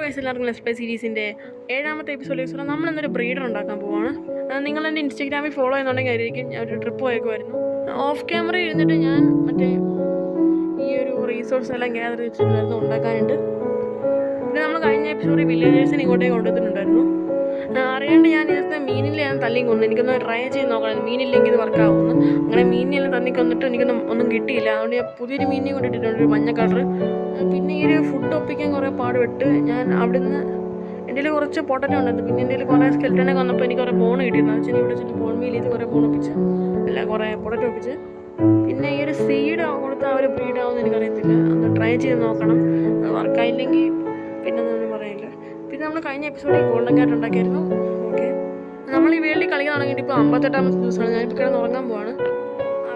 Guys, എല്ലാവർക്കും let's play സീരീസിൻ്റെ 7ാമത്തെ എപ്പിസോഡിൽ നമ്മളിന്നൊരു breeder ഉണ്ടാക്കാൻ പോവാണ്. നിങ്ങൾ എൻ്റെ ഇൻസ്റ്റാഗ്രാമിൽ ഫോളോ ചെയ്യുന്നുണ്ടെങ്കിൽ ആയിരിക്കും ഞാൻ ഒരു ട്രിപ്പ് പോയേക്കുമായിരുന്നു. ഓഫ് ക്യാമറ ഇരുന്നിട്ട് ഞാൻ മറ്റേ ഈ ഒരു റീസോഴ്സ് എല്ലാം ഗ്യാദർ വെച്ചിട്ടുണ്ടായിരുന്നു ഉണ്ടാക്കാനായിട്ട്. പിന്നെ നമ്മൾ കഴിഞ്ഞ എപ്പിസോഡിൽ വില്ലേജേഴ്സിനെ ഇങ്ങോട്ടേക്ക് കൊണ്ടുവന്നിട്ടുണ്ടായിരുന്നു. അറിയാണ്ട് ഞാൻ ഇതിനകത്ത് മീനിൽ ഞാൻ തല്ലി കൊന്നു. എനിക്കൊന്ന് ട്രൈ ചെയ്ത് നോക്കണം മീനില്ലെങ്കിൽ ഇത് വർക്കാവുമെന്ന്. അങ്ങനെ മീനിനെല്ലാം തന്നി കൊന്നിട്ട് ഒന്നും കിട്ടിയില്ല. അതുകൊണ്ട് ഞാൻ പുതിയൊരു മീനിനെ കൊണ്ടിട്ടിട്ടുണ്ട്, ഒരു മഞ്ഞ കളർ. പിന്നെ ഈ ഒരു ഫുഡ് ഒപ്പിക്കാൻ കുറേ പാടുപെട്ട് ഞാൻ അവിടുന്ന് എൻ്റെ കയ്യിൽ കുറച്ച് പൊട്ടറ്റോ ഉണ്ടായിരുന്നു. പിന്നെ എൻ്റെ കയ്യിൽ കുറേ സ്കെൽറ്റനെ വന്നപ്പോൾ എനിക്ക് കുറേ ബോൺ കിട്ടിയിരുന്നു. അച്ഛൻ ഇവിടെ വെച്ചിട്ട് ബോൺ മീൽ ചെയ്ത് കുറേ ബോൺ ഒപ്പിച്ച് കുറേ പൊട്ടറ്റോ ഒപ്പിച്ച്. പിന്നെ ഈ ഒരു സീഡ് കൊടുത്ത് അവർ ബ്രീഡ് ആവുമെന്ന് എനിക്കറിയത്തില്ല. ഒന്ന് ട്രൈ ചെയ്ത് നോക്കണം. വർക്കായില്ലെങ്കിൽ പിന്നെ ഒന്നും പറയില്ല. പിന്നെ നമ്മൾ കഴിഞ്ഞ എപ്പിസോഡിൽ ഗോൾഡൻ ക്യാറ്റ് ഉണ്ടാക്കിയായിരുന്നു. ഓക്കെ, നമ്മൾ ഈ വേൾഡിൽ കളിക്കാൻ തുടങ്ങിയിട്ട് ഇപ്പോൾ 58ാമത്തെ ദിവസമാണ്. ഞാനിപ്പോൾ കിടന്ന് ഉറങ്ങാൻ പോവാണ്.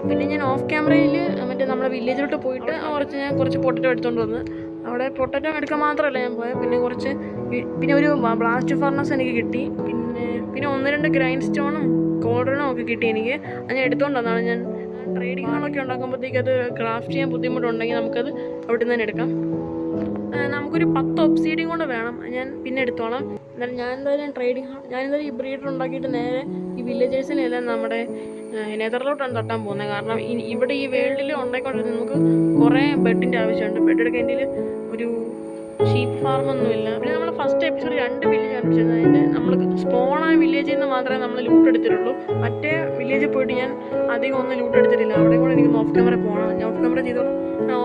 പിന്നെ ഞാൻ ഓഫ് ക്യാമറയിൽ മറ്റേ നമ്മുടെ വില്ലേജിലോട്ട് പോയിട്ട് ഞാൻ കുറച്ച് പൊട്ടറ്റോ എടുത്തുകൊണ്ട് വന്ന് അവിടെ പൊട്ടറ്റോ എടുക്കാൻ മാത്രമല്ല ഞാൻ പോയത്. പിന്നെ ഒരു ബ്ലാസ്റ്റ് ഫർണസ് എനിക്ക് കിട്ടി. പിന്നെ 1-2 ഗ്രൈൻഡ് സ്റ്റോണും കോൾഡനും ഒക്കെ കിട്ടി എനിക്ക്. അത് ഞാൻ എടുത്തുകൊണ്ട് വന്നതാണ്. ഞാൻ ട്രേഡിംഗ് ഹാളൊക്കെ ഉണ്ടാക്കുമ്പോഴത്തേക്ക് അത് ക്രാഫ്റ്റ് ചെയ്യാൻ ബുദ്ധിമുട്ടുണ്ടെങ്കിൽ നമുക്കത് അവിടെ നിന്ന് തന്നെ എടുക്കാം. നമുക്കൊരു 10 ഒബ്സീഡിയം കൊണ്ട് വേണം. ഞാൻ പിന്നെ എടുത്തോളാം. എന്നാലും ഞാൻ എന്തായാലും ഈ ബ്രീഡർ ഉണ്ടാക്കിയിട്ട് നേരെ ഈ വില്ലേജേഴ്സിനെല്ലാം നമ്മുടെ നെതറിലോട്ടാണ് തട്ടാൻ പോകുന്നത്. കാരണം ഇവിടെ ഈ വേൾഡിൽ ഉണ്ടായിക്കൊണ്ടിരുന്ന നമുക്ക് കുറേ ബെഡിൻ്റെ ആവശ്യമുണ്ട്. ബെഡ് എടുക്കേണ്ടതിൽ ഒരു ഷീപ്പ് ഫാർമൊന്നുമില്ല. പിന്നെ നമ്മൾ ഫസ്റ്റ് എപ്പിസോഡ് 2 വില്ലേജ് കാണിച്ചത്. അതിൻ്റെ നമ്മൾ സ്പോണായ വില്ലേജിൽ നിന്ന് മാത്രമേ നമ്മൾ ലൂട്ട് എടുത്തിട്ടുള്ളൂ. മറ്റേ വില്ലേജിൽ പോയിട്ട് ഞാൻ അധികം ഒന്നും ലൂട്ട് എടുത്തിട്ടില്ല. അവിടെ കൂടെ എനിക്ക് ഓഫ് ക്യാമറ പോകണം. ഞാൻ ഓഫ് ക്യാമറ ചെയ്തോളാം.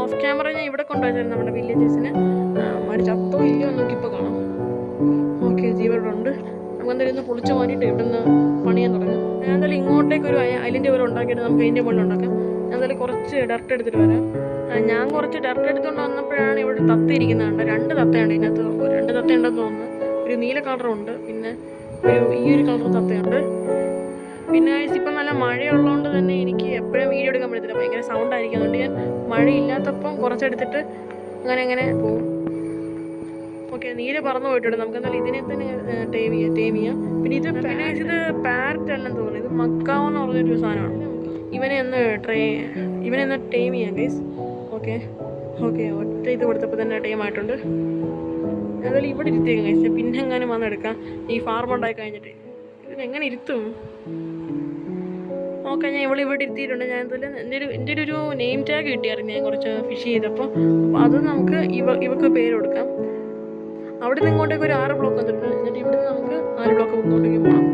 ഓഫ് ക്യാമറ ഞാൻ ഇവിടെ കൊണ്ടുവച്ചായിരുന്നു നമ്മുടെ വില്ലേജേഴ്സിന്. ഒരു ചത്തോ ഇല്ലയോ എന്നൊക്കെ ഇപ്പോൾ കാണാം. ഓക്കെ, ജീവനുണ്ട്. നമുക്ക് എന്തായാലും പൊളിച്ച് മാറ്റിയിട്ട് ഇവിടുന്ന് പണിയാൻ തുടങ്ങാം. ഞാൻ എന്തായാലും ഇങ്ങോട്ടേക്ക് ഒരു ഐലൻഡ് പോലെ ഉണ്ടാക്കിയിട്ട് നമുക്ക് അതിൻ്റെ മുകളിൽ ഉണ്ടാക്കാം. ഞാൻ എന്തായാലും കുറച്ച് ഡയറക്റ്റ് എടുത്തിട്ട് വരാം. ഞാൻ കുറച്ച് ഡയറക്റ്റ് എടുത്തുകൊണ്ട് വന്നപ്പോഴാണ് ഇവിടെ തത്ത ഇരിക്കുന്നുണ്ട്. 2 തത്തയുണ്ട് ഇതിനകത്ത്. 2 തത്തയുണ്ടെന്ന് തോന്നുന്നു. ഒരു നീല കളറുണ്ട്, പിന്നെ ഈ ഒരു കളർ തത്തയുണ്ട്. പിന്നെ ഇപ്പം നല്ല മഴയുള്ളതുകൊണ്ട് തന്നെ എനിക്ക് എപ്പോഴും വീഡിയോ എടുക്കാൻ പറ്റത്തില്ല, ഭയങ്കര സൗണ്ട് ആയിരിക്കും. അതുകൊണ്ട് ഞാൻ മഴയില്ലാത്തപ്പം കുറച്ചെടുത്തിട്ട് അങ്ങനെ പോകും. ഓക്കെ, നീര് പറന്നു പോയിട്ടുണ്ട്. നമുക്ക് എന്തായാലും ഇതിനെ തന്നെ ടേം ചെയ്യാം. പിന്നെ ഇത് പാരറ്റ് അല്ലെന്ന് തോന്നുന്നു. ഇത് മക്കാവെന്ന് പറഞ്ഞൊരു സാധനമാണ്. ഇവനെ ഒന്ന് ടേം ചെയ്യാം ഗൈസ്. ഓക്കെ, ഒറ്റ ഇത് കൊടുത്തപ്പോൾ തന്നെ ടൈം ആയിട്ടുണ്ട്. എന്തായാലും ഇവിടെ ഇരുത്തിയേക്കാം ഗൈസ്. പിന്നെ എങ്ങാനും വന്നെടുക്കാം ഈ ഫാർം ഉണ്ടായി കഴിഞ്ഞിട്ട്. ഇതിനെങ്ങനെ ഇരുത്തും? ഓക്കെ, ഞാൻ ഇവിടെ ഇരുത്തിയിട്ടുണ്ട്. ഞാൻ എന്തായാലും എൻ്റെ ഒരു നെയിം ടാഗ് കിട്ടിയായിരുന്നു ഞാൻ കുറച്ച് ഫിഷ് ചെയ്തപ്പോൾ. അപ്പോൾ അത് നമുക്ക് ഇവക്ക് പേര് കൊടുക്കാം. അവിടെ നിന്ന് ഇങ്ങോട്ടേക്ക് ഒരു 6 ബ്ലോക്ക് വന്നിട്ടുണ്ട്. എന്നിട്ട് ഇവിടെ നിന്ന് നമുക്ക് 4 ബ്ലോക്ക് ഇങ്ങോട്ടേക്ക് പോകാം.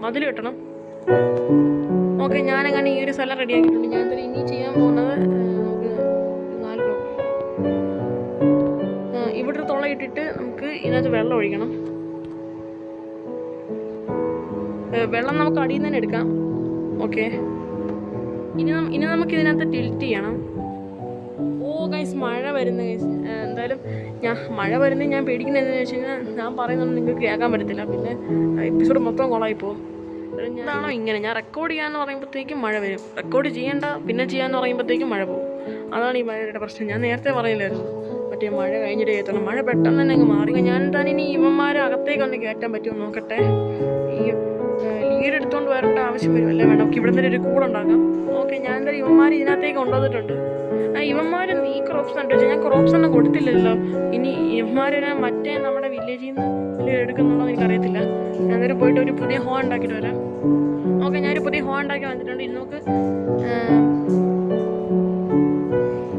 മതിൽ കെട്ടണം. ഓക്കെ, ഞാനങ്ങനെ ഈ ഒരു സ്ഥലം റെഡി ആക്കിയിട്ടുണ്ട്. ഞാൻ എന്തായാലും ഇനി ചെയ്യാൻ പോകുന്നത് നമുക്ക് 4 ബ്ലോക്ക് ഇവിടെ തുള ഇട്ടിട്ട് നമുക്ക് ഇതിനകത്ത് വെള്ളം ഒഴിക്കണം. വെള്ളം നമുക്ക് അടിയിൽ നിന്ന് തന്നെ എടുക്കാം. ഓക്കെ, ഇനി നമുക്ക് ഇതിനകത്ത് ടിൽറ്റ് ചെയ്യണം. ഗൈസ്, മഴ വരുന്ന ഗൈസ്. എന്തായാലും മഴ വരുന്നത് ഞാൻ പേടിക്കുന്നതെന്ന് വെച്ച് കഴിഞ്ഞാൽ ഞാൻ പറയുന്നതൊന്നും നിങ്ങൾക്ക് കേൾക്കാൻ പറ്റത്തില്ല. പിന്നെ എപ്പിസോഡ് മൊത്തം കൊളായി പോകും. എന്താണോ ഇങ്ങനെ ഞാൻ റെക്കോർഡ് ചെയ്യാമെന്ന് പറയുമ്പോഴത്തേക്കും മഴ വരും, റെക്കോർഡ് ചെയ്യേണ്ട പിന്നെ ചെയ്യാമെന്ന് പറയുമ്പോഴത്തേക്കും മഴ പോകും. അതാണ് ഈ മഴയുടെ പ്രശ്നം. ഞാൻ നേരത്തെ പറയില്ലായിരുന്നു മറ്റേ മഴ കഴിഞ്ഞിട്ട് ചെയ്യത്തുള്ളൂ. മഴ പെട്ടെന്ന് തന്നെ അങ്ങ് മാറി. ഞാൻ എന്തായാലും ഇനി ഇവന്മാരെ അകത്തേക്ക് ഒന്ന് കയറ്റാൻ പറ്റുമോ നോക്കട്ടെ. ഈ ലീഡ് എടുത്തുകൊണ്ട് വരേണ്ട ആവശ്യം വരും അല്ലേ? വേണം. നമുക്ക് ഇവിടെ നിന്ന് ഒരു കൂടുണ്ടാക്കാം. ഓക്കെ, ഞാൻ എന്തായാലും ഇവന്മാർ ഇതിനകത്തേക്ക് കൊണ്ടുവന്നിട്ടുണ്ട്. ഇവന്മാർ ഈ ക്രോപ്സ് ഉണ്ട്. ഞാൻ ക്രോപ്സ് ഒന്നും കൊടുത്തില്ലല്ലോ. ഇനി ഇവന്മാരെ മറ്റേ നമ്മുടെ വില്ലേജിൽ നിന്ന് എടുക്കുന്നുണ്ടോ എന്ന് എനിക്കറിയത്തില്ല. ഞാൻ അന്നേരം പോയിട്ട് ഒരു പുതിയ ഹോ ഉണ്ടാക്കിയിട്ട് വരാം. ഓക്കെ, ഞാനൊരു പുതിയ ഹോ ഉണ്ടാക്കി വന്നിട്ടുണ്ട്. ഇനി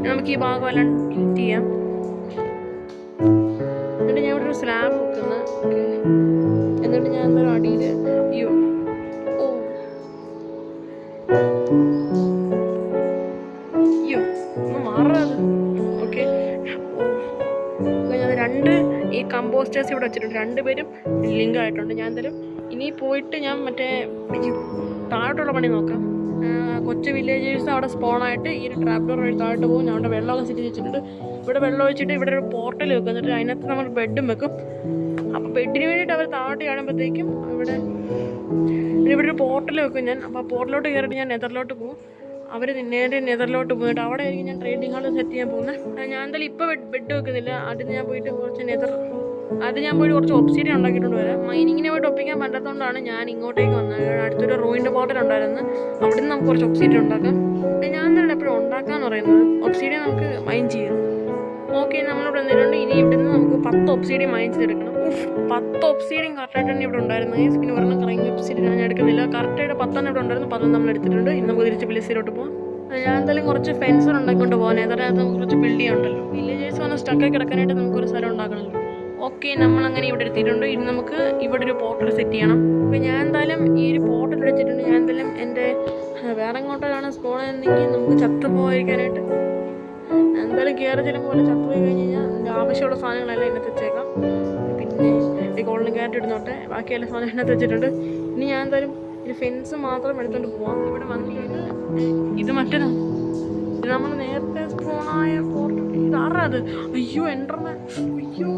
നമുക്ക് ഈ ഭാഗം എല്ലാം ടിൽറ്റ് ചെയ്യാം. എന്നിട്ട് ഞാൻ ഇവിടെ ഒരു സ്ലാബ് വെക്കുന്നത്. ഓക്കെ, എന്നിട്ട് ഞാൻ എന്തായാലും അടിയിൽ ഒന്ന് മാറാത്. ഓക്കെ, ഞാൻ 2 ഈ കമ്പോസ്റ്റേഴ്സ് ഇവിടെ വെച്ചിട്ടുണ്ട്. 2 പേരും ലിങ്ക് ആയിട്ടുണ്ട്. ഞാൻ എന്തായാലും ഇനി പോയിട്ട് ഞാൻ മറ്റേ താഴോട്ടുള്ള പണി നോക്കാം. കൊച്ചു വില്ലേജേഴ്സ് അവിടെ സ്പോണായിട്ട് ഈ ഒരു ട്രാപ്പ് ഡോർ വഴി താഴോട്ട് പോകും. ഞാൻ അവിടെ വെള്ളമൊക്കെ സെറ്റ് വെച്ചിട്ടുണ്ട്. ഇവിടെ വെള്ളം ഒഴിച്ചിട്ട് ഇവിടെ ഒരു പോർട്ടൽ വെക്കും. എന്നിട്ട് അതിനകത്ത് നമ്മൾ ബെഡും വെക്കും. അപ്പോൾ ബെഡിന് വേണ്ടിയിട്ട് അവർ താഴോട്ട് ചാടുമ്പോഴത്തേക്കും ഇവിടെ ഒരു പോർട്ടൽ വെക്കും ഞാൻ. അപ്പോൾ ആ പോർട്ടലോട്ട് കയറിയിട്ട് ഞാൻ നെതറിലോട്ട് പോകും. അവർ നേരെ നെതറിലോട്ട് പോയിട്ട് അവിടെ ആയിരിക്കും ഞാൻ ട്രേഡിംഗ് ഹാൾ സെറ്റ് ചെയ്യാൻ പോകുന്നത്. ഞാൻ എന്തായാലും ഇപ്പോൾ ബെഡ് വെക്കുന്നില്ല. അത് ഞാൻ പോയിട്ട് കുറച്ച് ഒബ്സിഡിയൻ ഉണ്ടാക്കിയിട്ടുണ്ട് വരാം. മൈനിങ്ങിനെ പോയിട്ട് ഒപ്പിക്കാൻ പറ്റാത്തതുകൊണ്ടാണ് ഞാൻ ഇങ്ങോട്ടേക്ക് വന്നത്. അടുത്തൊരു റൂയിൻ്റെ ബോട്ടിൽ ഉണ്ടായിരുന്നു, അവിടെ നിന്ന് നമുക്ക് കുറച്ച് ഒബ്സിഡിയൻ ഉണ്ടാക്കാം. ഞാൻ എന്താണ് എപ്പോഴും ഉണ്ടാക്കാമെന്ന് പറയുന്നത്, ഒബ്സിഡിയൻ നമുക്ക് മൈൻ ചെയ്യാം. ഓക്കെ, നമ്മളിവിടെ എന്തെങ്കിലും ഇനി ഇവിടെ നിന്ന് നമുക്ക് 10 ഒബ്സിഡിയൻ മൈൻ ചെയ്തെടുക്കണം. 10 ഒബ്സിഡിയൻ കറക്റ്റായിട്ട് തന്നെ ഇവിടെ ഉണ്ടായിരുന്നു. പിന്നെ പറഞ്ഞ കറങ്ങി ഒബ്സിഡിയൻ ഞാൻ എടുക്കുന്നില്ല. കറക്റ്റായിട്ട് 10 ഇവിടെ ഉണ്ടായിരുന്നു. 10 നമ്മൾ എടുത്തിട്ടുണ്ട്. ഇനി നമുക്ക് തിരിച്ച് വില്ലേജിലോട്ട് പോകാം. ഞാൻ എന്തായാലും കുറച്ച് ഫെൻസർ ഉണ്ടാക്കിക്കൊണ്ട് പോകാൻ. അതിനകത്ത് നമുക്ക് കുറച്ച് ബിൽഡ് ചെയ്യാനുണ്ടല്ലോ. വില്ലേജേഴ്സ് വന്ന് സ്റ്റക്കായി കിടക്കാനായിട്ട് നമുക്കൊരു സ്ഥലം ഉണ്ടാക്കണമല്ലോ. ഓക്കെ, നമ്മളങ്ങനെ ഇവിടെ എടുത്തിട്ടുണ്ട്. ഇനി നമുക്ക് ഇവിടെ ഒരു പോർട്ടൽ സെറ്റ് ചെയ്യണം. അപ്പോൾ ഞാൻ എന്തായാലും ഈ ഒരു പോർട്ടൽ വെച്ചിട്ടുണ്ട്. ഞാൻ എന്തായാലും എൻ്റെ വേറെ എങ്ങോട്ടാണ് സ്പോൺ ചെയ്യുന്നതെങ്കിൽ നമുക്ക് ചത്തു പോകാതിരിക്കാനായിട്ട് എന്തായാലും കയറി ചെല്ലുമ്പോൾ പോലെ ചത്തു പോയി കഴിഞ്ഞ് കഴിഞ്ഞാൽ എൻ്റെ ആവശ്യമുള്ള സാധനങ്ങളെല്ലാം ഇതിനകത്ത് വെച്ചേക്കാം. പിന്നെ ഈ ഗോൾഡൻ ക്യാരറ്റ് ഇടുന്നോട്ടെ, ബാക്കി എല്ലാ സാധനം ഇതിനകത്ത് വെച്ചിട്ടുണ്ട്. ഇനി ഞാൻ എന്തായാലും ഒരു ഫെൻസ് മാത്രം എടുത്തുകൊണ്ട് പോവാം. ഇവിടെ വന്നിട്ട് ഇത് മറ്റേതാണ്, ഇത് നമ്മൾ നേരത്തെ സ്പോണായ പോർട്ടൽ. ഇതാറാ അത്? അയ്യോ, എൻ്റർമാൻ. അയ്യോ,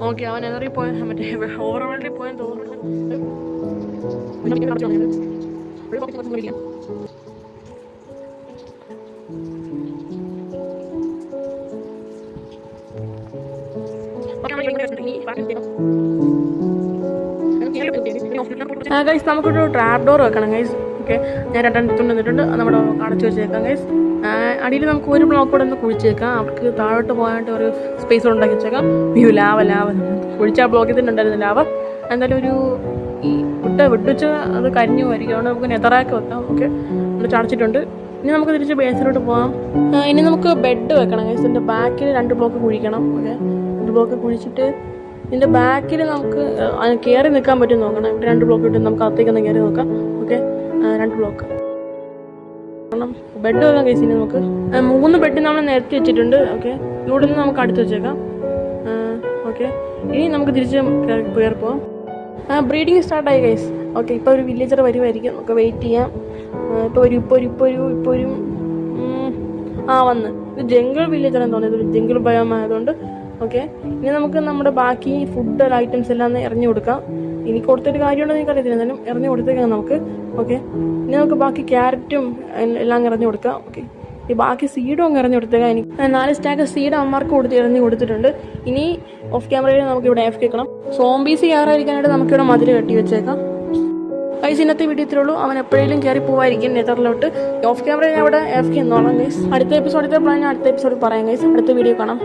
ഓക്കെ, അവൻ എതറി പോയ മറ്റേ ഓവർവേൾഡിൽ പോയാൽ തോന്നുന്നുണ്ട്. ഗൈസ്, നമുക്കൊരു ട്രാപ്പ് ഡോർ വെക്കണം ഗൈസ്. ഓക്കെ, ഞാൻ 2 എടുത്തുകൊണ്ട് വന്നിട്ടുണ്ട്. നമ്മുടെ അടച്ചു വെച്ചേക്കാം ഗൈസ്. അടിയിൽ നമുക്ക് ഒരു ബ്ലോക്ക് കൂടെ ഒന്ന് കുഴിച്ചേക്കാം. അവർക്ക് താഴോട്ട് പോകാനായിട്ട് ഒരു സ്പേസ് ഉണ്ടാക്കി വെച്ചേക്കാം. അയ്യോ, ലാവ കുഴിച്ച ആ ബ്ലോക്കിൽ തന്നെ ഉണ്ടായിരുന്നു ലാവ. എന്തായാലും ഒരു ഈ വിട്ടുവെച്ച് അത് കരിഞ്ഞു പോയിരിക്കും. അതുകൊണ്ട് നമുക്ക് നെതറാക്കി വെക്കാം. ഓക്കെ, നമ്മൾ ചടച്ചിട്ടുണ്ട്. ഇനി നമുക്ക് തിരിച്ച് ബേസിലോട്ട് പോകാം. ഇനി നമുക്ക് ബെഡ് വെക്കണം ഗൈസ്. ഇതിൻ്റെ ബാക്കിൽ 2 ബ്ലോക്ക് കുഴിക്കണം. ഓക്കെ, 2 ബ്ലോക്ക് കുഴിച്ചിട്ട് ഇതിൻ്റെ ബാക്കിൽ നമുക്ക് കയറി നിൽക്കാൻ പറ്റും നോക്കണം. ഇവിടെ 2 ബ്ലോക്ക് ഇട്ട് നമുക്ക് അകത്തേക്കൊന്ന് കയറി നോക്കാം. ഓക്കെ, 2 ബ്ലോക്ക് കാരണം ബെഡ് വെക്കാൻ കേസ്. ഇനി നമുക്ക് 3 ബെഡ് നമ്മൾ നിരത്തി വെച്ചിട്ടുണ്ട്. ഓക്കെ, ഇവിടെ നിന്ന് നമുക്ക് അടുത്ത് വെച്ചേക്കാം. ഓക്കെ, ഇനി നമുക്ക് തിരിച്ച് കയറി പോകാം. Breeding സ്റ്റാർട്ടായി guys. ഓക്കെ, ഇപ്പോൾ ഒരു വില്ലേജർ വരുമായിരിക്കും. നമുക്ക് വെയിറ്റ് ചെയ്യാം. ഇപ്പോൾ ഒരു വന്ന് ഇത് ജംഗിൾ വില്ലേജാണെന്ന് തോന്നുന്നത്. ഇതൊരു ജംഗിൾ ബയോം ആയതുകൊണ്ട്. ഓക്കെ, ഇനി നമുക്ക് നമ്മുടെ ബാക്കി ഫുഡ് ഐറ്റംസ് എല്ലാം എറിഞ്ഞു കൊടുക്കാം. ഇനി കൊടുത്തൊരു കാര്യമുണ്ടെന്ന് എനിക്കറിയത്തില്ല, എന്നാലും എറിഞ്ഞു കൊടുത്തേക്കാം നമുക്ക്. ഓക്കെ, ഇനി നമുക്ക് ബാക്കി ക്യാരറ്റും എല്ലാം എറിഞ്ഞു കൊടുക്കാം. ഓക്കെ, ഈ ബാക്കി സീഡും അങ്ങ് എറിഞ്ഞു കൊടുത്തേക്കാം. എനിക്ക് 4 സ്റ്റാക്ക് സീഡ് അമ്മമാർക്ക് എറിഞ്ഞു കൊടുത്തിട്ടുണ്ട്. ഇനി ഓഫ് ക്യാമറയിൽ നമുക്ക് ഇവിടെ എഫ് കേൾക്കണം. സോംബീസ് കയറാതിരിക്കാനായിട്ട് നമുക്കിവിടെ മതിൽ കെട്ടി വെച്ചേക്കാം. ഗൈസ്, ഇന്നത്തെ വീഡിയോ ഇത്രയുള്ളൂ. അവൻ എപ്പോഴേലും കയറി പോവായിരിക്കും നെതറിലോട്ട്. ഓഫ് ക്യാമറയിൽ ഞാൻ അവിടെ എഫ് എന്നോളാം ഗൈസ്. അടുത്ത എപ്പിസോഡ് പ്ലാൻ അടുത്ത എപ്പിസോഡ് പറയാം ഗൈസ്. അടുത്ത വീഡിയോ കാണാം.